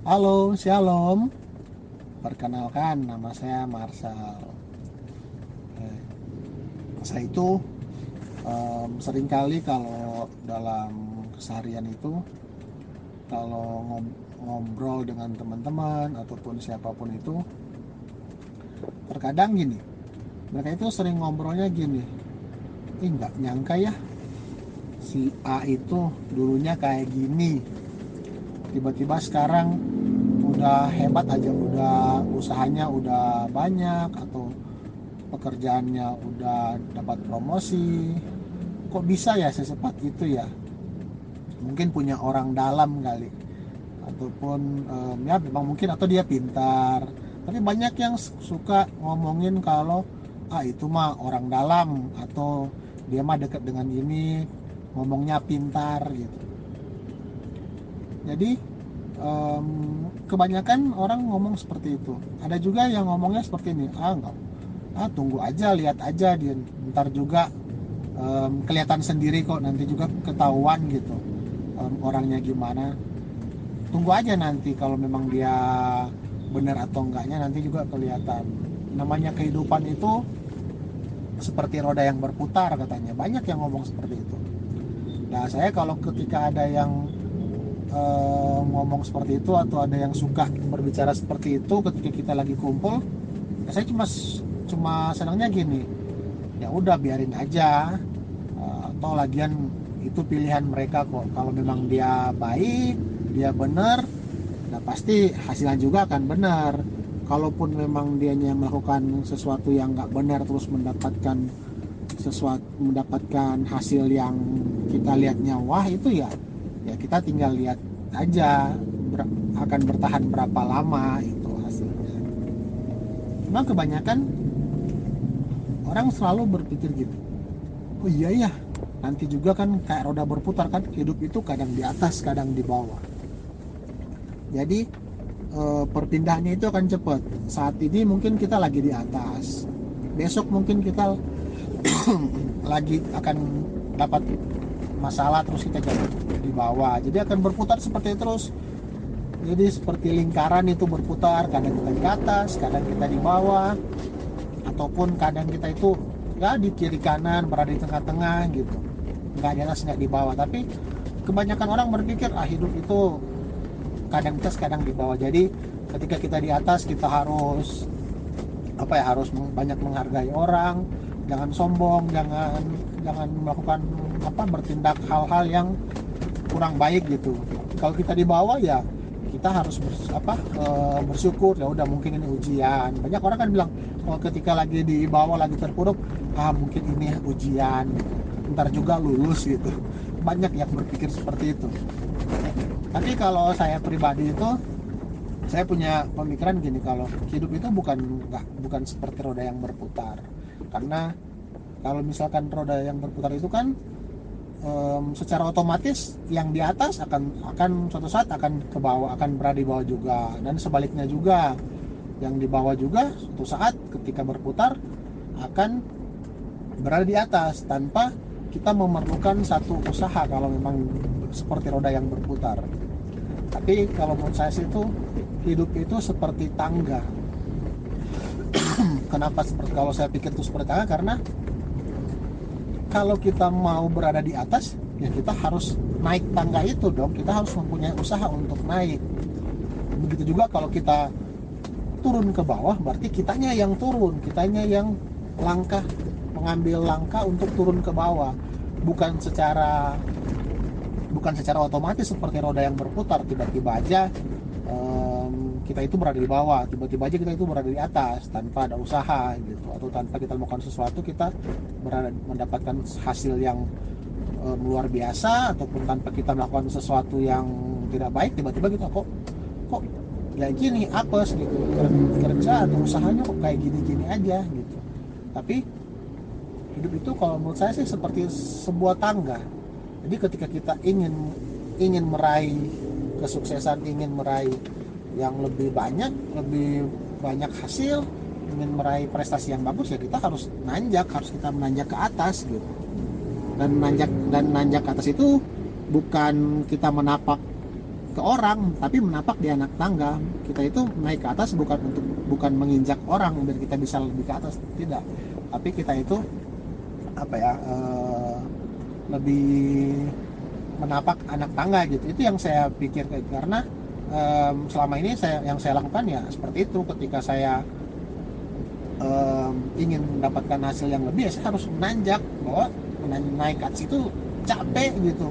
Halo, Shalom. Perkenalkan, nama saya Marsal. Eh, Saya itu seringkali kalau dalam keseharian itu, kalau ngobrol dengan teman-teman ataupun siapapun itu, terkadang gini, mereka itu sering ngobrolnya gini, nggak nyangka ya, si A itu dulunya kayak gini, tiba-tiba sekarang udah hebat aja, udah usahanya udah banyak, atau pekerjaannya udah dapat promosi. Kok bisa ya secepat itu ya? Mungkin punya orang dalam kali, ataupun ya memang mungkin, atau dia pintar. Tapi banyak yang suka ngomongin kalau itu mah orang dalam, atau dia mah deket dengan ini, ngomongnya pintar gitu. Jadi kebanyakan orang ngomong seperti itu. Ada juga yang ngomongnya seperti ini, enggak, tunggu aja, lihat aja, dia ntar juga kelihatan sendiri kok, nanti juga ketahuan gitu orangnya gimana. Tunggu aja, nanti kalau memang dia benar atau enggaknya nanti juga kelihatan. Namanya kehidupan itu seperti roda yang berputar, katanya. Banyak yang ngomong seperti itu. Nah, saya kalau ketika ada yang ngomong seperti itu, atau ada yang suka berbicara seperti itu ketika kita lagi kumpul, saya cuma senangnya gini, ya udah biarin aja. Atau lagian itu pilihan mereka kok. Kalau memang dia baik, dia benar, nah pasti hasilnya juga akan benar. Kalaupun memang dianya melakukan sesuatu yang nggak benar, terus mendapatkan hasil yang kita lihatnya wah, itu ya kita tinggal lihat aja akan bertahan berapa lama itu hasilnya. Memang kebanyakan orang selalu berpikir gitu, oh iya ya, nanti juga kan kayak roda berputar kan, hidup itu kadang di atas kadang di bawah. Jadi perpindahannya itu akan cepat. Saat ini mungkin kita lagi di atas, besok mungkin kita lagi akan dapat masalah, terus kita jatuh di bawah. Jadi akan berputar seperti itu terus. Jadi seperti lingkaran itu berputar, kadang kita di atas, kadang kita di bawah, ataupun kadang kita itu ya di kiri kanan, berada di tengah-tengah gitu, nggak di atas nggak di bawah. Tapi kebanyakan orang berpikir hidup itu kadang di atas kadang di bawah. Jadi ketika kita di atas, kita harus harus banyak menghargai orang, jangan sombong, jangan melakukan bertindak hal-hal yang kurang baik gitu. Kalau kita di bawah ya kita harus bersyukur, ya udah mungkin ini ujian. Banyak orang kan bilang kalau ketika lagi di bawah, lagi terpuruk, mungkin ini ujian, ntar juga lulus gitu. Banyak yang berpikir seperti itu. Tapi kalau saya pribadi itu, saya punya pemikiran gini, kalau hidup itu bukan seperti roda yang berputar. Karena kalau misalkan roda yang berputar itu kan secara otomatis yang di atas akan suatu saat akan ke bawah, akan berada di bawah juga, dan sebaliknya juga, yang di bawah juga suatu saat ketika berputar akan berada di atas, tanpa kita memerlukan satu usaha kalau memang seperti roda yang berputar. Tapi kalau menurut saya sih itu, hidup itu seperti tangga. Kenapa kalau saya pikir itu seperti tangga? Karena kalau kita mau berada di atas, ya kita harus naik tangga itu dong. Kita harus mempunyai usaha untuk naik. Begitu juga kalau kita turun ke bawah, berarti kitanya yang turun, kitanya yang mengambil langkah untuk turun ke bawah. Bukan secara otomatis seperti roda yang berputar, tiba-tiba aja kita itu berada di bawah, tiba-tiba aja kita itu berada di atas tanpa ada usaha gitu, atau tanpa kita melakukan sesuatu kita mendapatkan hasil yang luar biasa, ataupun tanpa kita melakukan sesuatu yang tidak baik, tiba-tiba kita kok kayak gini, apes gitu, kerja atau usahanya kok kayak gini-gini aja gitu. Tapi hidup itu kalau menurut saya sih seperti sebuah tangga. Jadi ketika kita ingin meraih kesuksesan, ingin meraih yang lebih banyak hasil, ingin meraih prestasi yang bagus, ya kita harus kita menanjak ke atas gitu. Dan nanjak ke atas itu bukan kita menapak ke orang, tapi menapak di anak tangga. Kita itu naik ke atas bukan menginjak orang biar kita bisa lebih ke atas, tidak. Tapi kita itu lebih menapak anak tangga gitu. Itu yang saya pikir, karena selama ini yang saya lakukan ya seperti itu. Ketika saya ingin mendapatkan hasil yang lebih, ya saya harus menanjak. Bahwa naik ke atas itu capek gitu,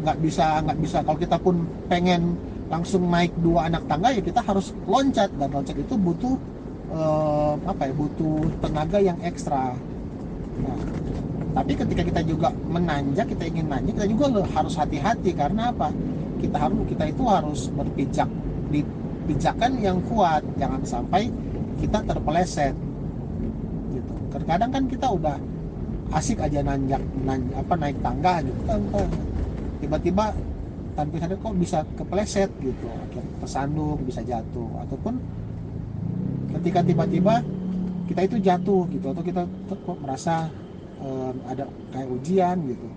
nggak bisa kalau kita pun pengen langsung naik 2 anak tangga, ya kita harus loncat, dan loncat itu butuh butuh tenaga yang ekstra. Nah, tapi ketika kita juga menanjak, kita ingin nanjak, kita juga harus hati-hati. Karena apa? Kita itu harus berpijak di pijakan yang kuat, jangan sampai kita terpeleset gitu. Terkadang kan kita udah asik aja naik tangga gitu, tiba-tiba tanpa sadar kok bisa kepleset gitu, akhirnya tersandung, bisa jatuh. Ataupun ketika tiba-tiba kita itu jatuh gitu, atau kita kok merasa ada kayak ujian gitu,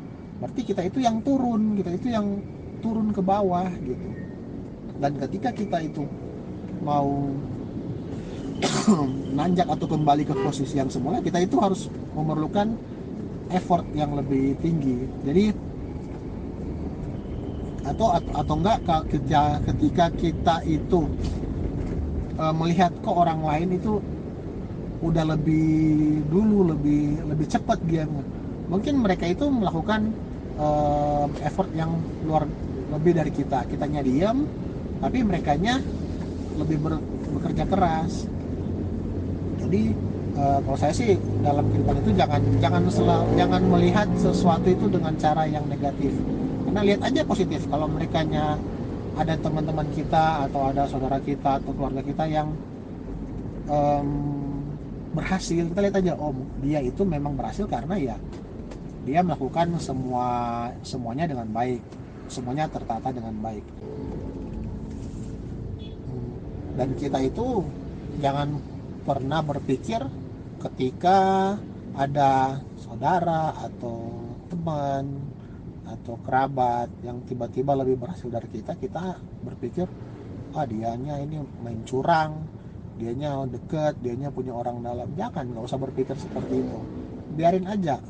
berarti kita itu yang turun ke bawah gitu. Dan ketika kita itu mau nanjak atau kembali ke posisi yang semula, kita itu harus memerlukan effort yang lebih tinggi. Jadi atau enggak, ketika kita itu melihat kok orang lain itu udah lebih cepat dia, mungkin mereka itu melakukan effort yang lebih dari kitanya diam, tapi merekanya lebih bekerja keras. Jadi kalau saya sih dalam kehidupan itu jangan melihat sesuatu itu dengan cara yang negatif, karena lihat aja positif. Kalau merekanya ada teman-teman kita atau ada saudara kita atau keluarga kita yang berhasil, kita lihat aja, oh dia itu memang berhasil karena ya dia melakukan semuanya dengan baik, semuanya tertata dengan baik. Dan kita itu jangan pernah berpikir ketika ada saudara atau teman atau kerabat yang tiba-tiba lebih berhasil dari kita berpikir, dianya ini main curang, dianya deket, dianya punya orang dalam. Jangan, nggak usah berpikir seperti itu. Biarin aja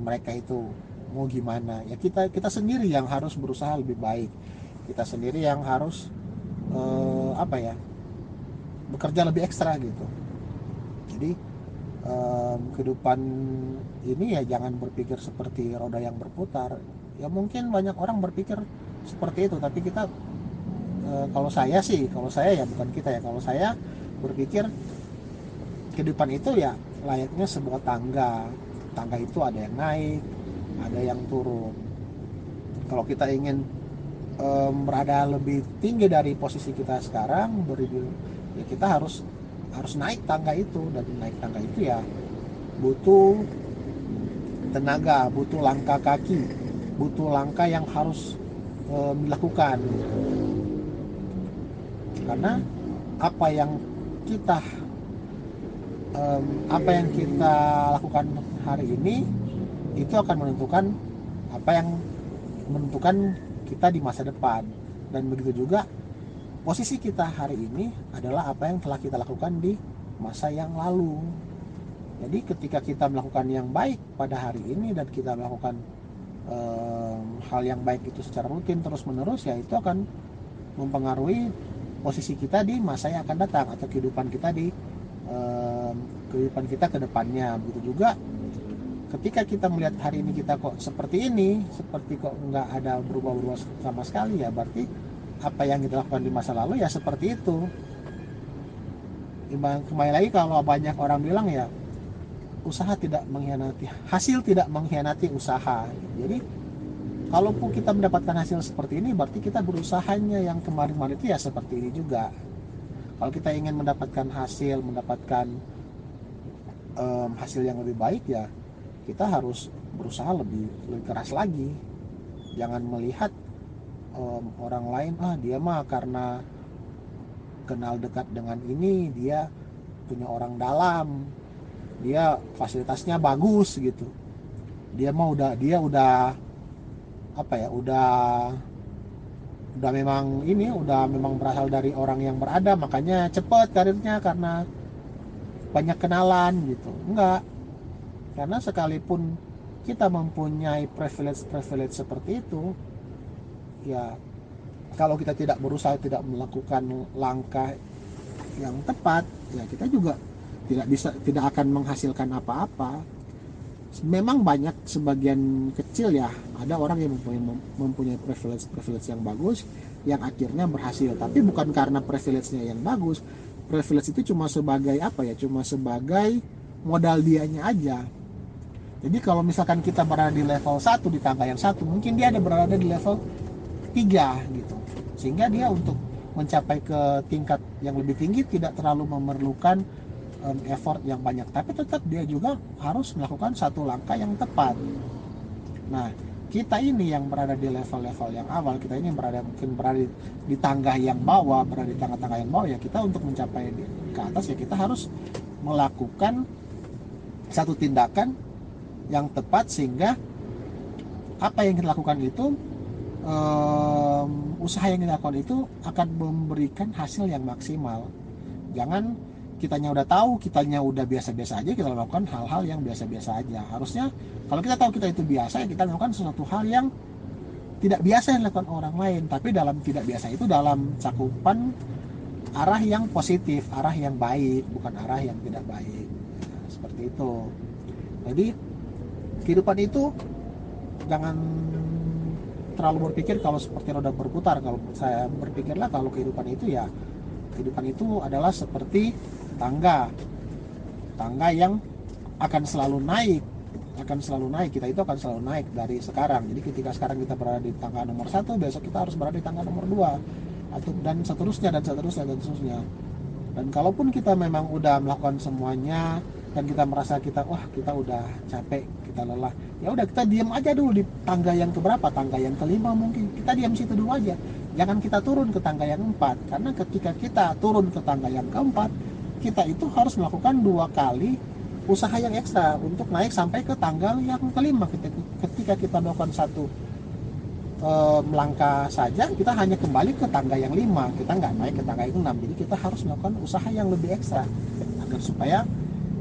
mereka itu mau gimana. Ya kita sendiri yang harus berusaha lebih baik. Kita sendiri yang harus bekerja lebih ekstra gitu. Jadi kehidupan ini ya jangan berpikir seperti roda yang berputar. Ya mungkin banyak orang berpikir seperti itu, tapi kita kalau saya ya, bukan kita ya, kalau saya berpikir kehidupan itu ya layaknya sebuah tangga itu ada yang naik, ada yang turun. Kalau kita ingin berada lebih tinggi dari posisi kita sekarang, ya kita harus naik tangga itu. Dan naik tangga itu ya butuh tenaga, butuh langkah kaki, butuh langkah yang harus dilakukan. Karena apa yang kita lakukan hari ini itu akan menentukan kita di masa depan. Dan begitu juga posisi kita hari ini adalah apa yang telah kita lakukan di masa yang lalu. Jadi ketika kita melakukan yang baik pada hari ini dan kita melakukan hal yang baik itu secara rutin terus menerus, ya itu akan mempengaruhi posisi kita di masa yang akan datang, atau kehidupan kita ke depannya. Begitu juga ketika kita melihat hari ini kita kok seperti ini, seperti kok nggak ada berubah sama sekali, ya berarti apa yang kita lakukan di masa lalu ya seperti itu. Kembali lagi, kalau banyak orang bilang ya hasil tidak mengkhianati usaha. Jadi kalaupun kita mendapatkan hasil seperti ini, berarti kita berusahanya yang kemarin-kemarin itu ya seperti ini juga. Kalau kita ingin mendapatkan hasil yang lebih baik, ya kita harus berusaha lebih keras lagi. Jangan melihat orang lain, dia mah karena kenal dekat dengan ini, dia punya orang dalam, dia fasilitasnya bagus gitu, dia udah udah memang berasal dari orang yang berada, makanya cepet karirnya karena banyak kenalan gitu. Enggak, karena sekalipun kita mempunyai privilege seperti itu, ya kalau kita tidak berusaha, tidak melakukan langkah yang tepat, ya kita juga tidak akan menghasilkan apa-apa. Memang banyak sebagian kecil ya, ada orang yang mempunyai privilege yang bagus, yang akhirnya berhasil, tapi bukan karena privilege-nya yang bagus. Privilege itu cuma sebagai apa ya, cuma sebagai modal dianya aja. Jadi kalau misalkan kita berada di level 1 di tangga yang satu, mungkin dia ada berada di level 3 gitu, sehingga dia untuk mencapai ke tingkat yang lebih tinggi tidak terlalu memerlukan effort yang banyak, tapi tetap dia juga harus melakukan satu langkah yang tepat. Nah, kita ini yang berada di level-level yang awal, kita ini mungkin berada di tangga yang bawah, berada di tangga-tangga yang bawah, ya kita untuk mencapai ke atas ya kita harus melakukan satu tindakan yang tepat, sehingga apa yang kita lakukan itu, usaha yang kita lakukan itu akan memberikan hasil yang maksimal. Jangan kitanya udah tahu, kitanya udah biasa-biasa aja, kita lakukan hal-hal yang biasa-biasa aja. Harusnya kalau kita tahu kita itu biasa, ya kita lakukan sesuatu hal yang tidak biasa yang dilakukan orang lain, tapi dalam tidak biasa itu dalam cakupan arah yang positif, arah yang baik, bukan arah yang tidak baik. Nah, seperti itu. Jadi kehidupan itu jangan terlalu berpikir kalau seperti roda berputar. Kalau saya berpikirlah kalau kehidupan itu adalah seperti tangga yang akan selalu naik, kita itu akan selalu naik dari sekarang. Jadi ketika sekarang kita berada di tangga nomor 1, besok kita harus berada di tangga nomor 2, dan seterusnya. Dan kalaupun kita memang udah melakukan semuanya dan kita merasa kita udah capek, kita lelah, ya udah kita diam aja dulu di tangga yang keberapa, tangga yang kelima mungkin, kita diam situ dulu aja, jangan kita turun ke tangga yang 4, karena ketika kita turun ke tangga yang keempat, kita itu harus melakukan 2 kali usaha yang ekstra untuk naik sampai ke tangga yang kelima. Ketika kita melakukan satu melangkah saja, kita hanya kembali ke tangga yang 5, kita nggak naik ke tangga yang 6. Jadi kita harus melakukan usaha yang lebih ekstra agar supaya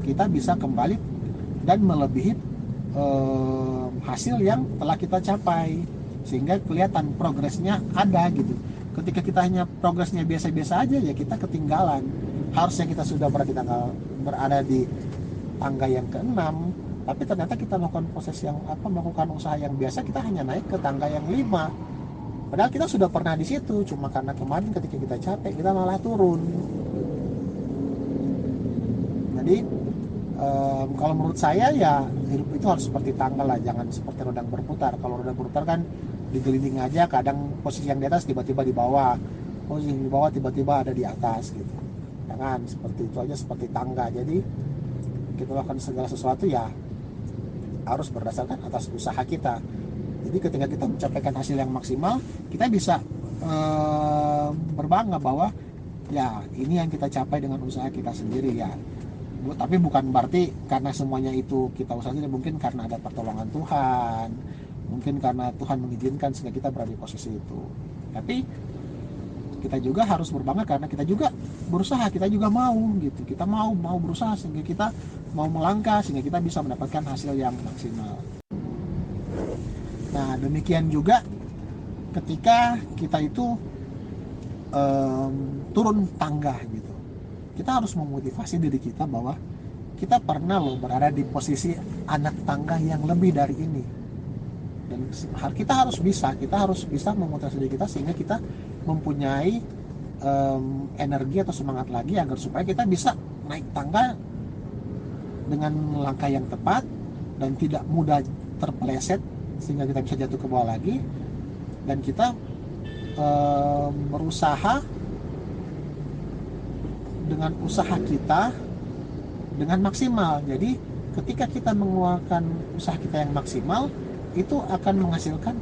kita bisa kembali dan melebihi hasil yang telah kita capai, sehingga kelihatan progresnya ada gitu. Ketika kita hanya progresnya biasa-biasa aja, ya kita ketinggalan. Harusnya kita sudah berada di tangga yang ke-6, tapi ternyata kita melakukan usaha yang biasa, kita hanya naik ke tangga yang 5. Padahal kita sudah pernah di situ, cuma karena kemarin ketika kita capek, kita malah turun. Jadi kalau menurut saya ya hidup itu harus seperti tangga lah, jangan seperti roda berputar. Kalau roda berputar kan digelinding aja, kadang posisi yang di atas tiba-tiba di bawah, posisi di bawah tiba-tiba ada di atas gitu. Jangan seperti itu aja, seperti tangga. Jadi kita lakukan segala sesuatu ya harus berdasarkan atas usaha kita. Jadi ketika kita mencapaikan hasil yang maksimal, kita bisa berbangga bahwa ya ini yang kita capai dengan usaha kita sendiri ya. Tapi bukan berarti karena semuanya itu kita usahakan, mungkin karena ada pertolongan Tuhan, mungkin karena Tuhan mengizinkan sehingga kita berada di posisi itu. Tapi kita juga harus berbangga karena kita juga berusaha, kita juga mau gitu, kita mau berusaha sehingga kita mau melangkah, sehingga kita bisa mendapatkan hasil yang maksimal. Nah, demikian juga ketika kita itu turun tangga gitu, kita harus memotivasi diri kita bahwa kita pernah loh berada di posisi anak tangga yang lebih dari ini, dan kita harus bisa memotivasi diri kita sehingga kita mempunyai energi atau semangat lagi agar supaya kita bisa naik tangga dengan langkah yang tepat dan tidak mudah terpeleset, sehingga kita bisa jatuh ke bawah lagi, dan kita berusaha dengan usaha kita dengan maksimal. Jadi ketika kita mengeluarkan usaha kita yang maksimal, itu akan menghasilkan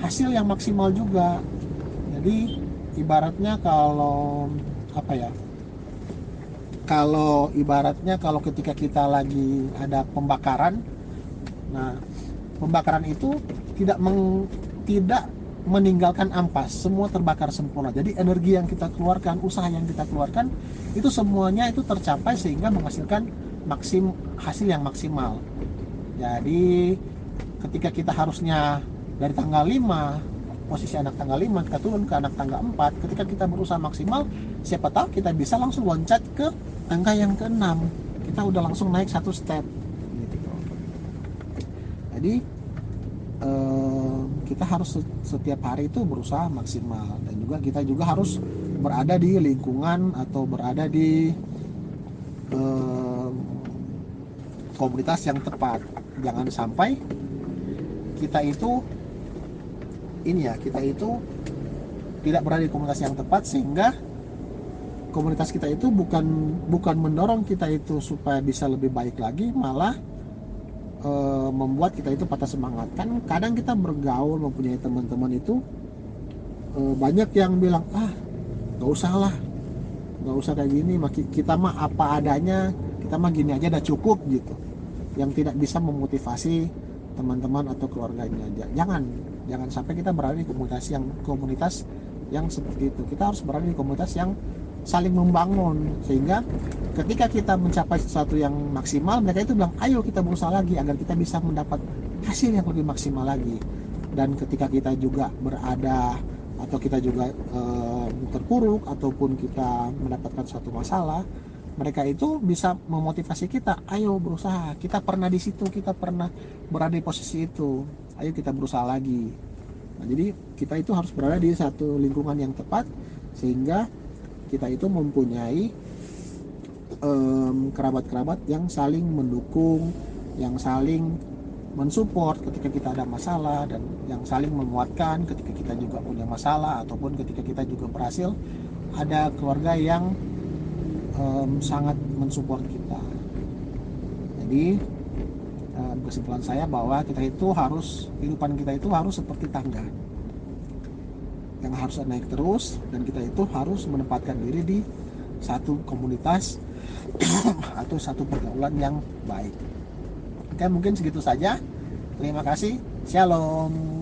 hasil yang maksimal juga. Jadi ibaratnya kalau ketika kita lagi ada pembakaran, nah pembakaran itu tidak meninggalkan ampas, semua terbakar sempurna. Jadi energi yang kita keluarkan, usaha yang kita keluarkan, itu semuanya itu tercapai sehingga menghasilkan hasil yang maksimal. Jadi ketika kita harusnya dari tanggal 5, posisi anak tanggal 5, kita turun ke anak tanggal 4, ketika kita berusaha maksimal, siapa tahu kita bisa langsung loncat ke angka yang ke-6. Kita udah langsung naik satu step gitu. Jadi kita harus setiap hari itu berusaha maksimal, dan juga kita juga harus berada di lingkungan atau berada di komunitas yang tepat. Jangan sampai kita itu tidak berada di komunitas yang tepat, sehingga komunitas kita itu bukan mendorong kita itu supaya bisa lebih baik lagi, malah membuat kita itu patah semangat. Kan kadang kita bergaul, mempunyai teman-teman itu banyak yang bilang, nggak usah kayak gini, kita mah apa adanya, kita mah gini aja udah cukup gitu, yang tidak bisa memotivasi teman-teman atau keluarganya. Jangan sampai kita berada di komunitas yang seperti itu. Kita harus berada di komunitas yang saling membangun, sehingga ketika kita mencapai sesuatu yang maksimal, mereka itu bilang, ayo kita berusaha lagi agar kita bisa mendapat hasil yang lebih maksimal lagi. Dan ketika kita juga berada atau kita juga terpuruk ataupun kita mendapatkan suatu masalah, mereka itu bisa memotivasi kita, ayo berusaha, kita pernah di situ, kita pernah berada di posisi itu, ayo kita berusaha lagi. Nah, jadi kita itu harus berada di satu lingkungan yang tepat, sehingga kita itu mempunyai kerabat-kerabat yang saling mendukung, yang saling mensupport ketika kita ada masalah, dan yang saling menguatkan ketika kita juga punya masalah, ataupun ketika kita juga berhasil. Ada keluarga yang sangat mensupport kita. Jadi kesimpulan saya bahwa kehidupan kita itu harus seperti tangga yang harus naik terus, dan kita itu harus menempatkan diri di satu komunitas atau satu pergaulan yang baik. Oke, mungkin segitu saja. Terima kasih. Shalom.